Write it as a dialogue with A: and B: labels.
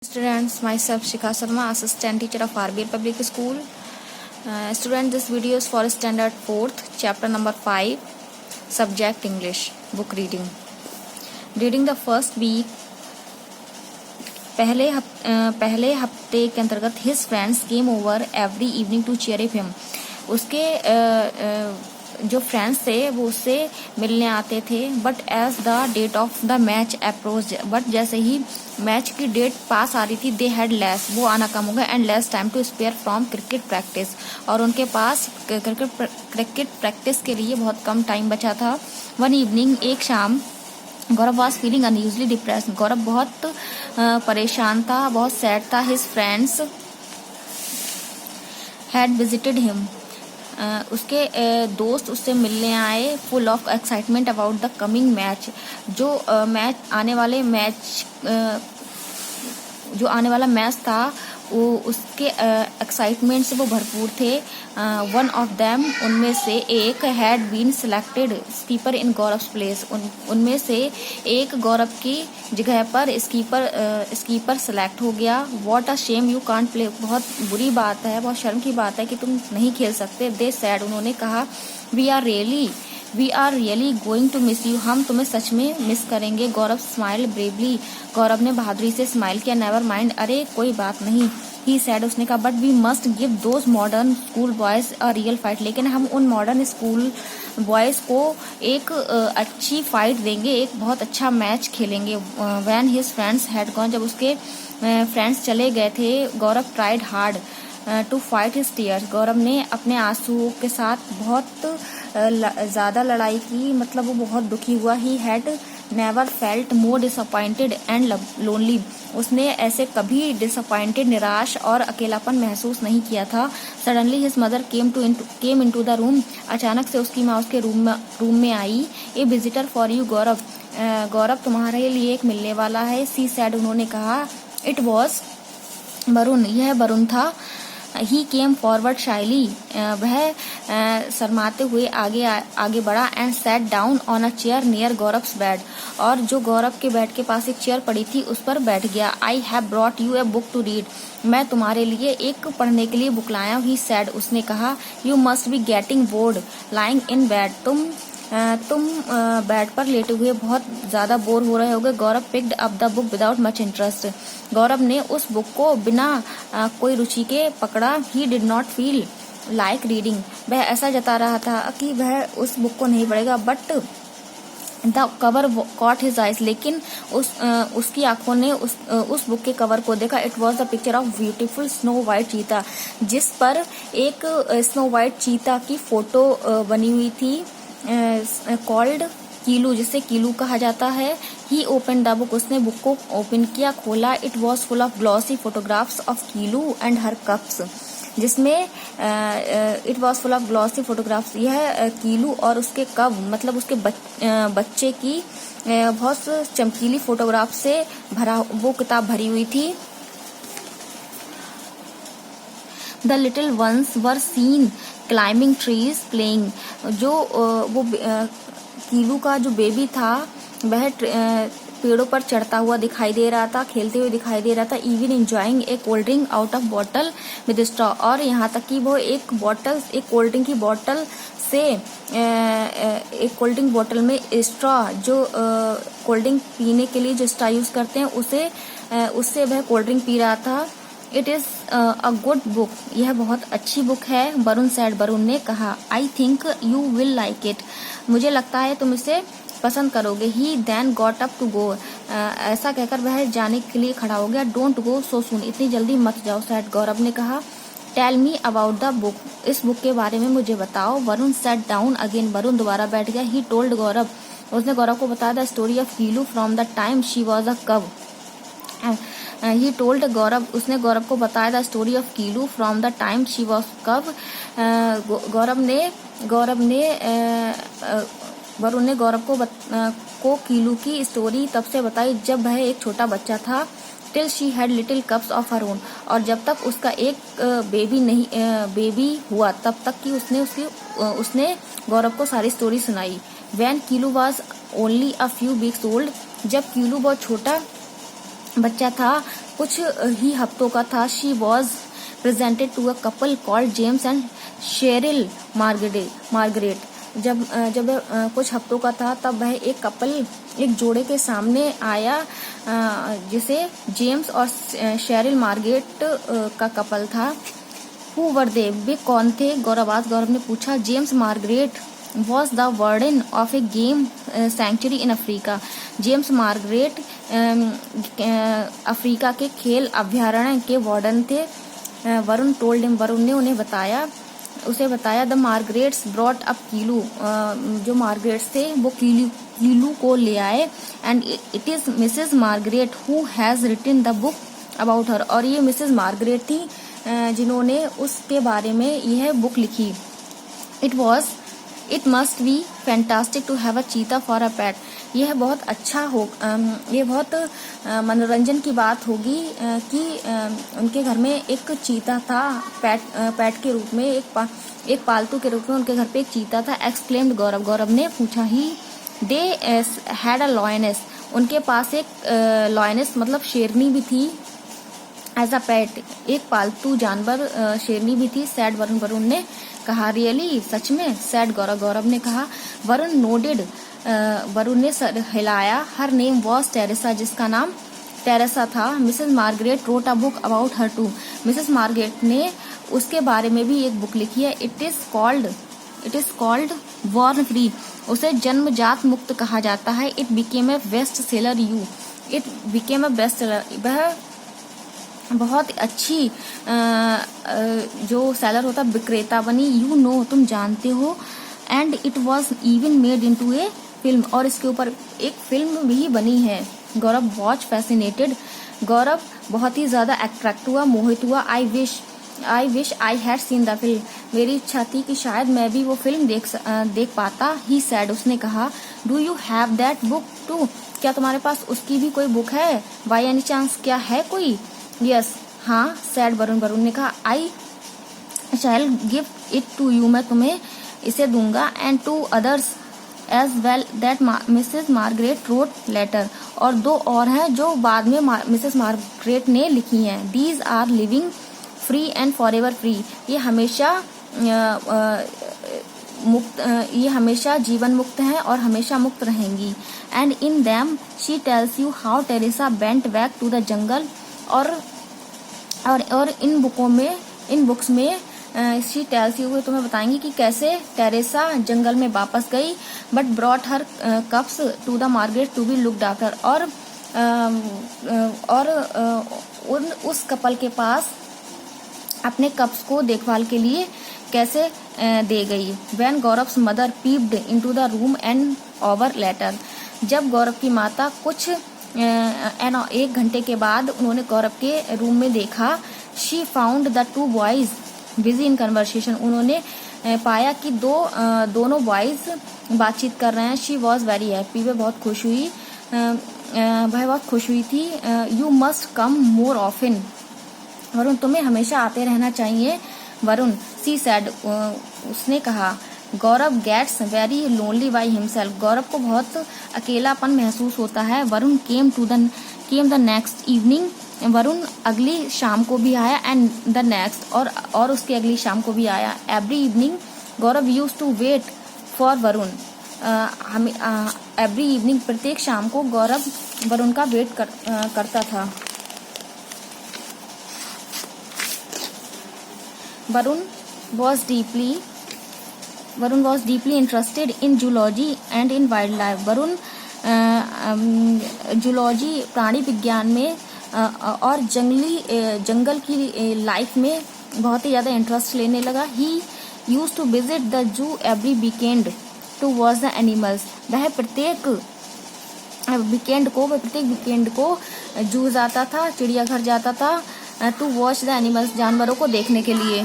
A: Students, myself Shikha Sharma, assistant teacher of RBL Public School. Student, this video is for standard 4th, chapter number 5, subject English, book reading. During the first week, पहले हफ्ते के अंतर्गत his friends came over every evening to cheer him. उसके जो friends थे वो उससे मिलने आते थे. But as the date of the match approach, but जैसे ही मैच की डेट पास आ रही थी, दे हैड लेस, वो आना कम हो गया, and less time to spare from cricket practice, और उनके पास क्रिकेट प्रैक्टिस के लिए बहुत कम टाइम बचा था. वन इवनिंग, एक शाम, गौरव वॉज फीलिंग अनयूजली डिप्रेस्ड, गौरव बहुत परेशान था, बहुत सैड था. His friends had visited him, उसके दोस्त उससे मिलने आए. Full of excitement about the coming match, जो आने वाला मैच था, वो उसके एक्साइटमेंट से वो भरपूर थे. वन ऑफ देम, उनमें से एक, had been selected skipper in Gaurav place, उनमें से एक गौरव की जगह पर स्कीपर सेलेक्ट हो गया. What a shame you can't play, बहुत बुरी बात है, बहुत शर्म की बात है कि तुम नहीं खेल सकते. दे सैड, उन्होंने कहा. We are really going to miss you, हम तुम्हें सच में मिस करेंगे. गौरव स्माइल ब्रेवली, गौरव ने बहादुरी से स्माइल किया. नेवर माइंड, अरे कोई बात नहीं. ही सैड, उसने कहा. But we must give those modern school boys a real fight, लेकिन हम उन मॉडर्न स्कूल बॉयज को एक अच्छी फाइट देंगे, एक बहुत अच्छा मैच खेलेंगे. When his friends had gone, जब उसके फ्रेंड्स चले गए थे, Gaurav tried hard to fight his tears, Gaurav ने अपने आंसुओं के साथ बहुत ज़्यादा लड़ाई की, मतलब वो बहुत दुखी हुआ. He had never felt more disappointed and lonely, उसने ऐसे कभी डिसअपॉइंटेड, निराश और अकेलापन महसूस नहीं किया था. Suddenly his mother came into the room, अचानक से उसकी माँ उसके रूम में आई. ए विजिटर फॉर यू गौरव, गौरव तुम्हारे लिए एक मिलने वाला है. सी सैड, उन्होंने कहा. इट वॉज वरुण, यह वरुण था. ही केम फॉरवर्ड शाइली, वह शर्माते हुए आगे बढ़ा. And sat down on a chair near Gaurav's bed, और जो गौरव के बेड के पास एक चेयर पड़ी थी उस पर बैठ गया. I have brought you a book to read, मैं तुम्हारे लिए एक पढ़ने के लिए बुक लाया हूँ. ही सैड, उसने कहा. You must be getting bored lying in bed, तुम बेड पर लेटे हुए बहुत ज्यादा बोर हो रहे होगे. Gaurav picked up the book without much interest, Gaurav ने उस बुक को बिना कोई रुचि के पकड़ा. He did not feel like reading, वह ऐसा जता रहा था कि वह उस बुक को नहीं पढ़ेगा. But the cover caught his eyes, लेकिन उसकी आंखों ने उस बुक के कवर को देखा. It was the picture of beautiful snow white चीता, जिस पर एक स्नो वाइट चीता की फोटो बनी हुई थी, कॉल्ड कीलू, जिसे कीलू कहा जाता है. ही ओपन द बुक, उसने बुक को ओपन किया, खोला. It was full of glossy photographs of Keelu and her cubs, जिसमें it was full of glossy photographs, यह कीलू और उसके कब, मतलब उसके बच्चे की बहुत चमकीली फोटोग्राफ से वो किताब भरी हुई थी. The little ones were seen climbing trees playing, जो वो कीलू का जो बेबी था वह पेड़ों पर चढ़ता हुआ दिखाई दे रहा था, खेलते हुए दिखाई दे रहा था. Even enjoying A cold drink out of bottle with straw, और यहाँ तक कि वो एक कोल्ड ड्रिंक की बॉटल से एक कोल्ड ड्रिंक बॉटल में स्ट्रॉ, जो कोल्ड ड्रिंक पीने के लिए जो स्ट्रॉ यूज करते हैं, उससे वह कोल्ड ड्रिंक पी रहा था. It is a good book, यह बहुत अच्छी बुक है. वरुण सैड, वरुण ने कहा. I think you will like it, मुझे लगता है तुम इसे पसंद करोगे. He then got up to go, ऐसा कहकर वह जाने के लिए खड़ा हो गया. डोंट गो सो सून, इतनी जल्दी मत जाओ. सैड, गौरव ने कहा. Tell me about the book, इस बुक के बारे में मुझे बताओ. Varun sat down again, Varun दोबारा बैठ गया. ही टोल्ड गौरव, उसने गौरव को बताया. The story of Keelu from the time she was a cub, he told Gaurav, उसने गौरव को बताया. The story of Keelu from the time she was cub, Varun ने गौरव को कीलू की स्टोरी तब से बताई जब वह एक छोटा बच्चा था. Till she had little cups of her own, और जब तक उसका एक बेबी हुआ तब तक कि उसने गौरव को सारी स्टोरी सुनाई. When Keelu was only a few weeks old, जब कीलू बहुत छोटा बच्चा था, कुछ ही हफ्तों का था। She was presented to a couple called James and Cheryl Margaret. जब जब कुछ हफ्तों का था तब वह एक जोड़े के सामने आया, जिसे जेम्स और शेरिल मार्गरेट का कपल था। हु वर दे, वे कौन थे? गौरव ने पूछा। James Margaret was the warden of A game sanctuary in Africa. James Margaret Africa के खेल अभ्यारण्य के वार्डन थे। वरुण टोल्ड हिम, वरुण ने उसे बताया। द मार्गरेट्स ब्रॉट अप कीलू, जो मार्गरेट्स थे वो कीलू को ले आए। And it is Mrs Margaret who has written the book about her, और ये मिसेस मार्गरेट थी जिन्होंने उसके बारे में यह बुक लिखी। It must be fantastic to have a cheetah for अ पेट। यह बहुत अच्छा हो, ये बहुत मनोरंजन की बात होगी कि उनके घर में एक चीता था, पेट के रूप में, एक पालतू के रूप में उनके घर पे एक चीता था। एक्सक्लेम्ड गौरव ने पूछा। ही दे हैड अ लॉयनेस, उनके पास एक लॉयनेस मतलब शेरनी भी थी। एज अ पेट, एक पालतू जानवर शेरनी भी थी। सैड वरुण ने कहा। रियली, सच में? सैड गौरव ने कहा। वरुण नोडेड, वरुण ने सर हिलाया। हर नेम वॉज टेरेसा, जिसका नाम टेरेसा था। Mrs Margaret wrote a book about her too, Mrs Margaret ने उसके बारे में भी एक बुक लिखी है। It is called Born Free, उसे जन्मजात मुक्त कहा जाता है। It became a best seller वह बहुत अच्छी जो सेलर होता विक्रेता बनी। यू नो, तुम जानते हो। And it was even made into A film, और इसके ऊपर एक फिल्म भी बनी है। गौरव वॉच फैसिनेटेड, गौरव बहुत ही ज्यादा अट्रैक्ट हुआ, मोहित हुआ। I wish I had seen the film, मेरी इच्छा थी कि शायद मैं भी वो फिल्म देख पाता। ही सैड, उसने कहा। Do you have that book too, क्या तुम्हारे पास उसकी भी कोई बुक है? बाय एनी चांस, क्या है कोई? यस, हाँ, सैड वरुण ने कहा। I shall give it to you, मैं तुम्हें इसे दूंगा। And to others as well that Mrs Margaret wrote letter, और दो और हैं जो बाद में मिसेस मार्गरेट ने लिखी हैं। These are living free and forever free, ये हमेशा जीवन मुक्त हैं और हमेशा मुक्त रहेंगी। And in them she tells you how Teresa went back to the jungle, और इन बुक्स में शी टेल्स यू, तुम्हें बताएंगी कि कैसे टेरेसा जंगल में वापस गई। But brought her cubs to the Margaret to be looked after, और उस कपल के पास अपने कप्स को देखभाल के लिए कैसे दे गई। When Gaurav's mother peeped into the room and our letter, जब गौरव की माता कुछ 1 घंटे के बाद उन्होंने गौरव के रूम में देखा। She found the 2 boys busy in conversation, उन्होंने पाया कि दोनों बॉयज बातचीत कर रहे हैं। शी वॉज वेरी हैप्पी, वह बहुत खुश हुई थी। You must come more often, Varun तुम्हें हमेशा आते रहना चाहिए। वरुण, सी सैड, उसने कहा। Gaurav gets very lonely by himself, Gaurav को बहुत अकेलापन महसूस होता है। Varun came the next evening, Varun अगली शाम को भी आया। एंड द नेक्स्ट, और उसके अगली शाम को भी आया। Every evening Gaurav use to wait for Varun, every evening प्रत्येक शाम को गौरव वरुण का वेट करता था। Varun was deeply interested in zoology and in wildlife. वरुण जूलॉजी प्राणी विज्ञान में और जंगल की लाइफ में बहुत ही ज़्यादा इंटरेस्ट लेने लगा। He used to visit the zoo every weekend to watch the animals. वह प्रत्येक वीकेंड को जू जाता था, चिड़ियाघर जाता था, टू वॉच द एनिमल्स, जानवरों को देखने के लिए।